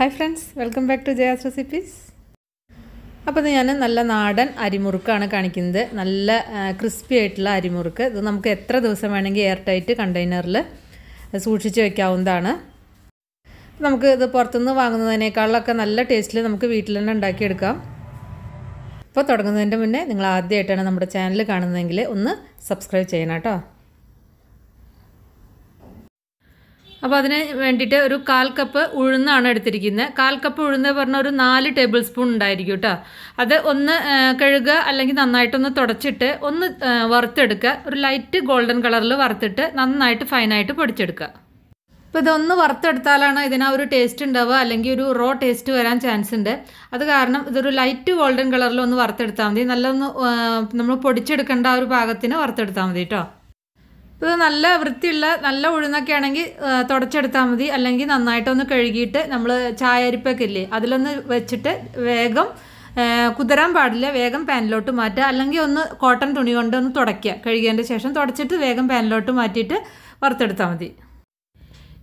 Hi friends, welcome back to Jaya's Recipes. അപ്പോൾ ഞാൻ നല്ല നാടൻ അരിമുറുക്കാണ് കാണിക്കുന്നത്. നല്ല ക്രിസ്പി ആയിട്ടുള്ള അരിമുറുക്ക്. ഇത് നമുക്ക് എത്ര ദിവസം വേണമെങ്കിൽ എയർ ടൈറ്റ് കണ്ടെയ്നറിൽ സൂക്ഷിച്ച് വെക്കാവുന്നതാണ്. നമുക്ക് ഇത് പുറത്തുനിന്ന് വാങ്ങുന്നതിനേക്കാളൊക്കെ നല്ല ടേസ്റ്റിൽ നമുക്ക് വീട്ടിൽ തന്നെ ഉണ്ടാക്കിയെടുക്കാം. അപ്പോൾ തുടങ്ങുന്നതിൻ്റെ മുന്നേ നിങ്ങൾ ആദ്യമായിട്ടാണ് നമ്മുടെ ചാനൽ കാണുന്നതെങ്കിൽ ഒന്ന് സബ്സ്ക്രൈബ് ചെയ്യണം കേട്ടോ. അപ്പോൾ അതിന് വേണ്ടിയിട്ട് ഒരു 1/4 കപ്പ് ഉഴുന്നാണ് എടുത്തിരിക്കുന്നത്. 1/4 കപ്പ് ഉഴുന്ന് പറഞ്ഞാൽ ഒരു 4 ടേബിൾ സ്പൂൺ ഉണ്ടായിരിക്കും കേട്ടോ. അത് ഒന്ന് കഴുകുക, അല്ലെങ്കിൽ നന്നായിട്ടൊന്ന് തുടച്ചിട്ട് ഒന്ന് വറുത്തെടുക്കുക. ഒരു ലൈറ്റ് ഗോൾഡൻ കളറിൽ വറുത്തിട്ട് നന്നായിട്ട് ഫൈനായിട്ട് പൊടിച്ചെടുക്കുക. അപ്പോൾ ഇതൊന്ന് വറുത്തെടുത്താലാണ് ഇതിന് ഒരു ടേസ്റ്റ് ഉണ്ടാവുക, അല്ലെങ്കിൽ ഒരു റോ ടേസ്റ്റ് വരാൻ ചാൻസ് ഉണ്ട്. അത് കാരണം ഇതൊരു ലൈറ്റ് ഗോൾഡൻ കളറിൽ ഒന്ന് വറുത്തെടുത്താൽ മതി. നല്ലൊന്ന് നമ്മൾ പൊടിച്ചെടുക്കേണ്ട ഒരു പാകത്തിന് വറുത്തെടുത്താൽ മതി കേട്ടോ. ഇത് നല്ല വൃത്തിയുള്ള നല്ല ഉഴുന്നൊക്കെ ആണെങ്കിൽ തുടച്ചെടുത്താൽ മതി, അല്ലെങ്കിൽ നന്നായിട്ടൊന്ന് കഴുകിയിട്ട് നമ്മൾ ചായ അരിപ്പൊക്കെ ഇല്ലേ അതിലൊന്ന് വെച്ചിട്ട് വേഗം കുതിരാൻ പാടില്ല, വേഗം പാനിലോട്ട് മാറ്റുക, അല്ലെങ്കിൽ ഒന്ന് കോട്ടൺ തുണി കൊണ്ട് ഒന്ന് തുടയ്ക്കുക. കഴുകിയതിൻ്റെ ശേഷം തുടച്ചിട്ട് വേഗം പാനിലോട്ട് മാറ്റിയിട്ട് വറുത്തെടുത്താൽ മതി.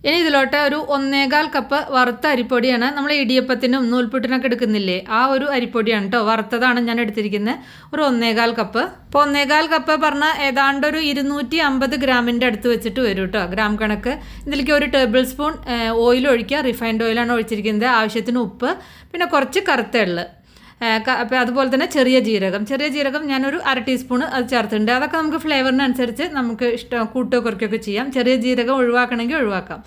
ഇനി ഇതിലോട്ട് ഒരു 1/4 കപ്പ് വറുത്ത അരിപ്പൊടിയാണ്. നമ്മൾ ഇടിയപ്പത്തിനും നൂൽപുട്ടിനൊക്കെ എടുക്കുന്നില്ലേ, ആ ഒരു അരിപ്പൊടിയാണ് കേട്ടോ. വറുത്തതാണ് ഞാൻ എടുത്തിരിക്കുന്നത്. ഒരു 1/4 കപ്പ്. ഇപ്പോൾ 1/4 കപ്പ് പറഞ്ഞാൽ ഏതാണ്ട് ഒരു 250 ഗ്രാമിൻ്റെ അടുത്ത് വെച്ചിട്ട് വരും കേട്ടോ, ഗ്രാം കണക്ക്. ഇതിലേക്ക് ഒരു ടേബിൾ സ്പൂൺ ഓയിൽ ഒഴിക്കുക. റിഫൈൻഡ് ഓയിലാണ് ഒഴിച്ചിരിക്കുന്നത്. ആവശ്യത്തിന് ഉപ്പ്, പിന്നെ കുറച്ച് കറുത്ത എള്ള്, അപ്പോൾ അതുപോലെ തന്നെ ചെറിയ ജീരകം ഞാനൊരു 1/2 ടീസ്പൂൺ അത് ചേർത്തിട്ടുണ്ട്. അതൊക്കെ നമുക്ക് ഫ്ലേവറിനനുസരിച്ച് നമുക്ക് ഇഷ്ടം കൂട്ടോ കുറയ്ക്കുകയൊക്കെ ചെയ്യാം. ചെറിയ ജീരകം ഒഴിവാക്കണമെങ്കിൽ ഒഴിവാക്കാം.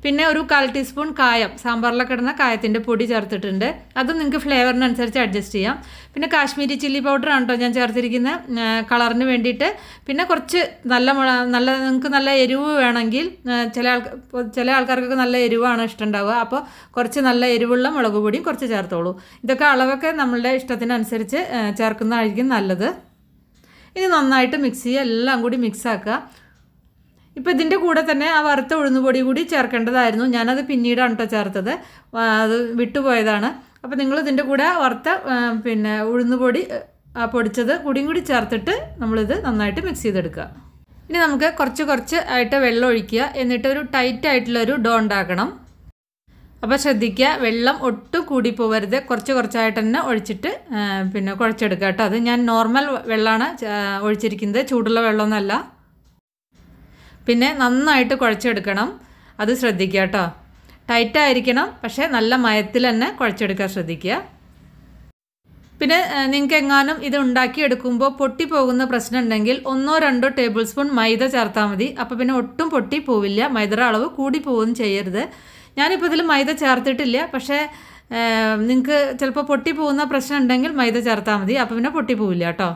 പിന്നെ ഒരു 1/4 ടീസ്പൂൺ കായം, സാമ്പാറിലൊക്കെ ഇടുന്ന കായത്തിൻ്റെ പൊടി ചേർത്തിട്ടുണ്ട്. അതും നിങ്ങൾക്ക് ഫ്ലേവറിനനുസരിച്ച് അഡ്ജസ്റ്റ് ചെയ്യാം. പിന്നെ കാശ്മീരി ചില്ലി പൗഡറാണ് കേട്ടോ ഞാൻ ചേർത്തിരിക്കുന്നത്, കളറിന് വേണ്ടിയിട്ട്. പിന്നെ കുറച്ച് നിങ്ങൾക്ക് നല്ല എരിവ് വേണമെങ്കിൽ, ചില ആൾക്കാർക്കൊക്കെ നല്ല എരിവാണ് ഇഷ്ടമുണ്ടാവുക, അപ്പോൾ കുറച്ച് നല്ല എരിവുള്ള മുളക് പൊടിയും കുറച്ച് ചേർത്തോളൂ. ഇതൊക്കെ അളവൊക്കെ നമ്മളുടെ ഇഷ്ടത്തിനനുസരിച്ച് ചേർക്കുന്നതായിരിക്കും നല്ലത്. ഇനി നന്നായിട്ട് മിക്സ് ചെയ്യുക, എല്ലാം കൂടി മിക്സ് ആക്കുക. ഇപ്പോൾ ഇതിൻ്റെ കൂടെ തന്നെ ആ വറുത്ത ഉഴുന്നുപൊടി കൂടി ചേർക്കേണ്ടതായിരുന്നു. ഞാനത് പിന്നീടാണ് കേട്ടോ ചേർത്തത്, അത് വിട്ടുപോയതാണ്. അപ്പോൾ നിങ്ങൾ ഇതിൻ്റെ കൂടെ വറുത്ത പിന്നെ ഉഴുന്നുപൊടി പൊടിച്ചത് കൂടി ചേർത്തിട്ട് നമ്മളിത് നന്നായിട്ട് മിക്സ് ചെയ്തെടുക്കുക. ഇനി നമുക്ക് കുറച്ച് ആയിട്ട് വെള്ളം ഒഴിക്കുക. എന്നിട്ട് ഒരു ടൈറ്റ് ആയിട്ടുള്ളൊരു ഡോ ഉണ്ടാക്കണം. അപ്പോൾ ശ്രദ്ധിക്കുക, വെള്ളം ഒട്ടും കൂടി പോകരുത്. കുറച്ചായിട്ട് തന്നെ ഒഴിച്ചിട്ട് പിന്നെ കുഴച്ചെടുക്കുക കേട്ടോ. അത് ഞാൻ നോർമൽ വെള്ളമാണ് ഒഴിച്ചിരിക്കുന്നത്, ചൂടുള്ള വെള്ളമൊന്നുമല്ല. പിന്നെ നന്നായിട്ട് കുഴച്ചെടുക്കണം, അത് ശ്രദ്ധിക്കുക കേട്ടോ. ടൈറ്റായിരിക്കണം, പക്ഷേ നല്ല മയത്തിൽ തന്നെ കുഴച്ചെടുക്കാൻ ശ്രദ്ധിക്കുക. പിന്നെ നിങ്ങൾക്ക് എങ്ങാനും ഇത് ഉണ്ടാക്കിയെടുക്കുമ്പോൾ പൊട്ടിപ്പോകുന്ന പ്രശ്നം ഉണ്ടെങ്കിൽ 1-2 ടേബിൾ സ്പൂൺ മൈദ ചേർത്താൽ മതി. അപ്പോൾ പിന്നെ ഒട്ടും പൊട്ടി പോവില്ല. മൈദയുടെ അളവ് കൂടി പോകുകയും ചെയ്യരുത്. ഞാനിപ്പോൾ ഇതിൽ മൈദ ചേർത്തിട്ടില്ല, പക്ഷേ നിങ്ങൾക്ക് ചിലപ്പോൾ പൊട്ടിപ്പോകുന്ന പ്രശ്നം ഉണ്ടെങ്കിൽ മൈദ ചേർത്താൽ മതി. അപ്പോൾ പിന്നെ പൊട്ടിപ്പോവില്ല കേട്ടോ.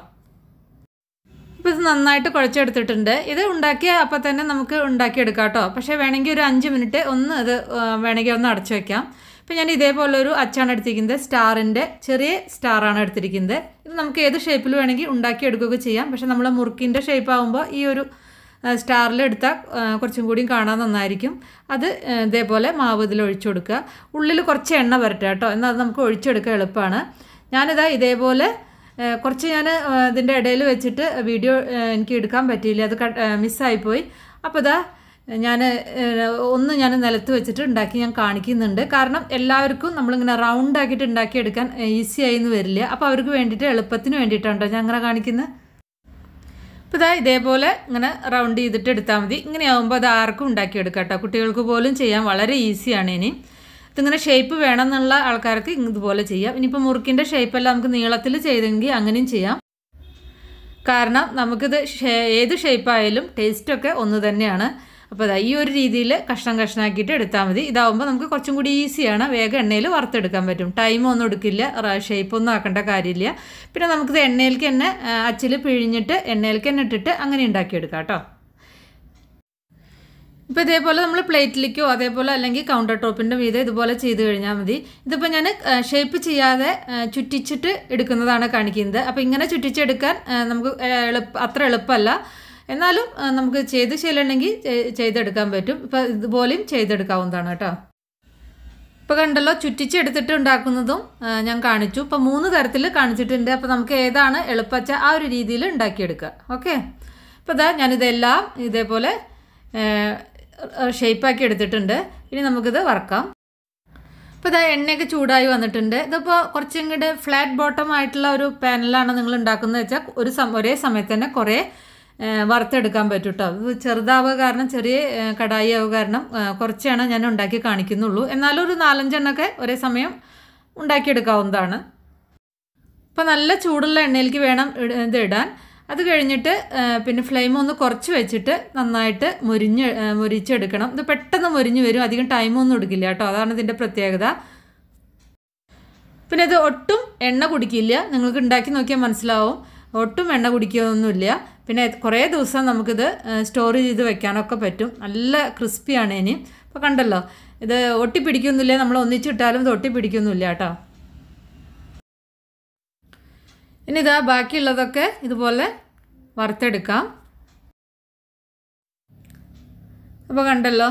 ഇപ്പോൾ ഇത് നന്നായിട്ട് കുഴച്ചെടുത്തിട്ടുണ്ട്. ഇത് ഉണ്ടാക്കിയ അപ്പോൾ തന്നെ നമുക്ക് ഉണ്ടാക്കിയെടുക്കാം കേട്ടോ. പക്ഷേ വേണമെങ്കിൽ ഒരു 5 മിനിറ്റ് വേണമെങ്കിൽ ഒന്ന് അടച്ചു വയ്ക്കാം. ഇപ്പോൾ ഞാൻ ഇതേപോലെ ഒരു അച്ചാണ് എടുത്തിരിക്കുന്നത്, സ്റ്റാറിൻ്റെ ചെറിയ സ്റ്റാറാണ് എടുത്തിരിക്കുന്നത്. ഇത് നമുക്ക് ഏത് ഷേപ്പിൽ വേണമെങ്കിൽ ഉണ്ടാക്കിയെടുക്കുകയൊക്കെ ചെയ്യാം. പക്ഷേ നമ്മൾ മുറുക്കിൻ്റെ ഷേപ്പ് ആകുമ്പോൾ ഈ ഒരു സ്റ്റാറിലെടുത്താൽ കുറച്ചും കൂടിയും കാണാൻ നന്നായിരിക്കും. അത് ഇതേപോലെ മാവ് ഇതിൽ ഒഴിച്ചു കൊടുക്കുക. ഉള്ളിൽ കുറച്ച് എണ്ണ വരട്ടെ കേട്ടോ, എന്നാൽ അത് നമുക്ക് ഒഴിച്ചെടുക്കാൻ എളുപ്പമാണ്. ഞാനിതാ ഇതേപോലെ കുറച്ച് ഞാൻ ഇതിൻ്റെ ഇടയിൽ വെച്ചിട്ട് വീഡിയോ എനിക്ക് എടുക്കാൻ പറ്റിയില്ല, അത് മിസ്സായിപ്പോയി. അപ്പോൾ ഇതാ ഞാൻ നിലത്ത് വെച്ചിട്ട് ഉണ്ടാക്കി ഞാൻ കാണിക്കുന്നുണ്ട്. കാരണം എല്ലാവർക്കും നമ്മളിങ്ങനെ റൗണ്ട് ആക്കിയിട്ട് ഉണ്ടാക്കിയെടുക്കാൻ ഈസി ആയിന്ന് വരില്ല. അപ്പോൾ അവർക്ക് വേണ്ടിയിട്ട് എളുപ്പത്തിന് വേണ്ടിയിട്ടാണ് ഞാൻ അങ്ങനെ കാണിക്കുന്നത്. അപ്പോൾ ഇതാ ഇതേപോലെ ഇങ്ങനെ റൗണ്ട് ചെയ്തിട്ട് എടുത്താൽ മതി. ഇങ്ങനെയാകുമ്പോൾ അത് ആർക്കും ഉണ്ടാക്കിയെടുക്കാം കേട്ടോ. കുട്ടികൾക്ക് പോലും ചെയ്യാൻ വളരെ ഈസിയാണ്. ഇനി ഇതിങ്ങനെ ഷേപ്പ് വേണമെന്നുള്ള ആൾക്കാർക്ക് ഇതുപോലെ ചെയ്യാം. ഇനിയിപ്പോൾ മുറുക്കിൻ്റെ ഷേപ്പെല്ലാം നമുക്ക് നീളത്തിൽ ചെയ്തെങ്കിൽ അങ്ങനെയും ചെയ്യാം. കാരണം നമുക്കിത് ഏത് ഷേപ്പായാലും ടേസ്റ്റൊക്കെ ഒന്ന് തന്നെയാണ്. അപ്പോൾ ഈ ഒരു രീതിയിൽ കഷ്ണാക്കിയിട്ട് എടുത്താൽ മതി. ഇതാവുമ്പോൾ നമുക്ക് കുറച്ചും കൂടി ഈസിയാണ്, വേഗം എണ്ണയിൽ വറുത്തെടുക്കാൻ പറ്റും. ടൈമൊന്നും എടുക്കില്ല, ഷേപ്പൊന്നും ആക്കേണ്ട കാര്യമില്ല. പിന്നെ നമുക്കിത് എണ്ണയിലേക്ക് തന്നെ അച്ചിൽ പിഴിഞ്ഞിട്ട് എണ്ണയിലേക്ക് തന്നെ ഇട്ടിട്ട് അങ്ങനെ ഉണ്ടാക്കിയെടുക്കാം കേട്ടോ. ഇപ്പോൾ ഇതേപോലെ നമ്മൾ പ്ലേറ്റിലേക്കോ അതേപോലെ അല്ലെങ്കിൽ കൗണ്ടർ ടോപ്പിൻ്റെ മീതെ ഇതുപോലെ ചെയ്ത് കഴിഞ്ഞാൽ മതി. ഇതിപ്പോൾ ഞാൻ ഷേപ്പ് ചെയ്യാതെ ചുറ്റിച്ചിട്ട് എടുക്കുന്നതാണ് കാണിക്കുന്നത്. അപ്പോൾ ഇങ്ങനെ ചുറ്റിച്ചെടുക്കാൻ നമുക്ക് അത്ര എളുപ്പമല്ല, എന്നാലും നമുക്ക് ചെയ്ത് ശീലമുണ്ടെങ്കിൽ ചെയ്തെടുക്കാൻ പറ്റും. ഇപ്പോൾ ഇതുപോലെയും ചെയ്തെടുക്കാവുന്നതാണ് കേട്ടോ. ഇപ്പോൾ കണ്ടല്ലോ, ചുറ്റിച്ചെടുത്തിട്ട് ഉണ്ടാക്കുന്നതും ഞാൻ കാണിച്ചു. ഇപ്പോൾ 3 തരത്തിൽ കാണിച്ചിട്ടുണ്ട്. അപ്പോൾ നമുക്ക് ഏതാണ് എളുപ്പച്ച ആ ഒരു രീതിയിൽ ഉണ്ടാക്കിയെടുക്കുക. ഓക്കെ, ഇപ്പോൾ ഞാനിതെല്ലാം ഇതേപോലെ ഷേപ്പാക്കി എടുത്തിട്ടുണ്ട്. ഇനി നമുക്കിത് വറക്കാം. ഇപ്പോൾ ഇതാ എണ്ണയൊക്കെ ചൂടായി വന്നിട്ടുണ്ട്. ഇതിപ്പോൾ കുറച്ചും കൂടെ ഫ്ലാറ്റ് ബോട്ടം ആയിട്ടുള്ള ഒരു പാനിലാണ് നിങ്ങൾ ഉണ്ടാക്കുന്നത് വെച്ചാൽ ഒരേ സമയത്ത് തന്നെ കുറേ വറുത്തെടുക്കാൻ പറ്റും കേട്ടോ. ഇത് ചെറുതാവുക കാരണം ചെറിയ കടായി ആവുക കാരണം കുറച്ചാണ് ഞാൻ ഉണ്ടാക്കി കാണിക്കുന്നുള്ളൂ. എന്നാലും ഒരു 4-5 എണ്ണമൊക്കെ ഒരേ സമയം ഉണ്ടാക്കിയെടുക്കാവുന്നതാണ്. ഇപ്പോൾ നല്ല ചൂടുള്ള എണ്ണയിലേക്ക് വേണം ഇത് ഇടാൻ. അത് കഴിഞ്ഞിട്ട് പിന്നെ ഫ്ലെയിം ഒന്ന് കുറച്ച് വെച്ചിട്ട് നന്നായിട്ട് മുരിച്ചെടുക്കണം. ഇത് പെട്ടെന്ന് മുരിഞ്ഞ് വരും, അധികം ടൈമൊന്നും എടുക്കില്ല കേട്ടോ, അതാണ് ഇതിൻ്റെ പ്രത്യേകത. പിന്നെ ഇത് ഒട്ടും എണ്ണ കുടിക്കില്ല, നിങ്ങൾക്ക് ഉണ്ടാക്കി നോക്കിയാൽ മനസ്സിലാവും. ഒട്ടും എണ്ണ കുടിക്കുകയൊന്നുമില്ല. പിന്നെ കുറേ ദിവസം നമുക്കിത് സ്റ്റോർ ചെയ്ത് വെക്കാനൊക്കെ പറ്റും. നല്ല ക്രിസ്പിയാണ് ഇനി. അപ്പോൾ കണ്ടല്ലോ, ഇത് ഒട്ടിപ്പിടിക്കൊന്നുമില്ല, നമ്മൾ ഒന്നിച്ചിട്ടാലും ഇത് ഒട്ടിപ്പിടിക്കൊന്നുമില്ല കേട്ടോ. ഇനി ഇതാ ബാക്കിയുള്ളതൊക്കെ ഇതുപോലെ വറുത്തെടുക്കാം. അപ്പോൾ കണ്ടല്ലോ,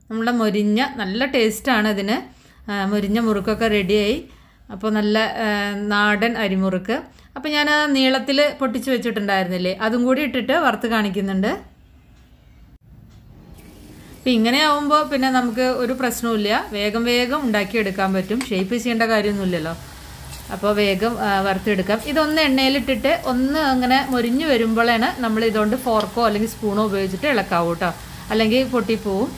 നമ്മുടെ മൊരിഞ്ഞ നല്ല ടേസ്റ്റാണ് ഇതിന്. മൊരിഞ്ഞ മുറുക്കൊക്കെ റെഡിയായി. അപ്പോൾ നല്ല നാടൻ അരിമുറുക്ക്. അപ്പോൾ ഞാൻ നീളത്തിൽ പൊട്ടിച്ച് വെച്ചിട്ടുണ്ടായിരുന്നില്ലേ, അതും കൂടി ഇട്ടിട്ട് വറുത്ത് കാണിക്കുന്നുണ്ട്. അപ്പം ഇങ്ങനെ ആവുമ്പോൾ പിന്നെ നമുക്ക് ഒരു പ്രശ്നവുമില്ല, വേഗം ഉണ്ടാക്കിയെടുക്കാൻ പറ്റും. ഷേപ്പ് ചെയ്യേണ്ട കാര്യമൊന്നുമില്ലല്ലോ. അപ്പോൾ വേഗം വറുത്തെടുക്കാം. ഇതൊന്ന് എണ്ണയിലിട്ടിട്ട് ഒന്ന് അങ്ങനെ മൊരിഞ്ഞ് വരുമ്പോഴാണ് നമ്മൾ ഇതുകൊണ്ട് ഫോർക്കോ അല്ലെങ്കിൽ സ്പൂണോ ഉപയോഗിച്ചിട്ട് ഇളക്കാവൂ കേട്ടോ, അല്ലെങ്കിൽ പൊട്ടിപ്പോവും.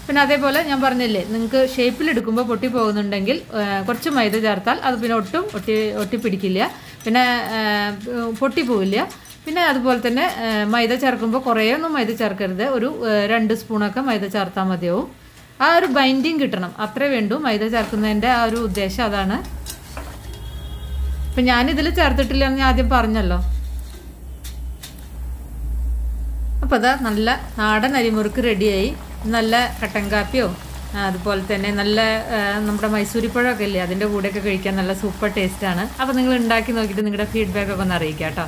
പിന്നെ അതേപോലെ ഞാൻ പറഞ്ഞില്ലേ, നിങ്ങൾക്ക് ഷേപ്പിലെടുക്കുമ്പോൾ പൊട്ടിപ്പോകുന്നുണ്ടെങ്കിൽ കുറച്ച് മൈദ ചേർത്താൽ അത് പിന്നെ ഒട്ടും ഒട്ടിപ്പിടിക്കില്ല, പിന്നെ പൊട്ടിപ്പോവില്ല. പിന്നെ അതുപോലെ തന്നെ മൈദ ചേർക്കുമ്പോൾ കുറേയൊന്നും മൈദ ചേർക്കരുത്, ഒരു 2 സ്പൂണൊക്കെ മൈദ ചേർത്താൽ മതിയാവും. ആ ഒരു ബൈൻഡിങ് കിട്ടണം, അത്രേ വേണ്ടൂ. മൈദ ചേർക്കുന്നതിൻ്റെ ആ ഒരു ഉദ്ദേശം അതാണ്. അപ്പം ഞാനിതിൽ ചേർത്തിട്ടില്ല എന്ന് ഞാൻ ആദ്യം പറഞ്ഞല്ലോ. അപ്പോൾ അതാ നല്ല നാടൻ അരിമുറുക്ക് റെഡിയായി. നല്ല കട്ടൻ കാപ്പിയോ അതുപോലെ തന്നെ നല്ല നമ്മുടെ മൈസൂരിപ്പഴമൊക്കെ ഇല്ലേ, അതിൻ്റെ കൂടെയൊക്കെ കഴിക്കാൻ നല്ല സൂപ്പർ ടേസ്റ്റാണ്. അപ്പോൾ നിങ്ങൾ ഉണ്ടാക്കി നോക്കിയിട്ട് നിങ്ങളുടെ ഫീഡ്ബാക്കൊക്കെ ഒന്ന് അറിയിക്കുക കേട്ടോ.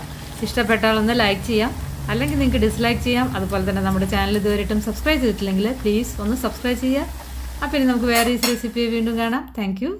ഇഷ്ടപ്പെട്ടാലൊന്ന് ലൈക്ക് ചെയ്യാം, അല്ലെങ്കിൽ നിങ്ങൾക്ക് ഡിസ്ലൈക്ക് ചെയ്യാം. അതുപോലെ തന്നെ നമ്മുടെ ചാനൽ ഇതുവരെയായിട്ടും സബ്സ്ക്രൈബ് ചെയ്തിട്ടില്ലെങ്കിൽ പ്ലീസ് ഒന്ന് സബ്സ്ക്രൈബ് ചെയ്യുക. അപ്പോൾ ഇനി നമുക്ക് വേറെ ഈ റെസിപ്പി വീണ്ടും കാണാം. Thank you.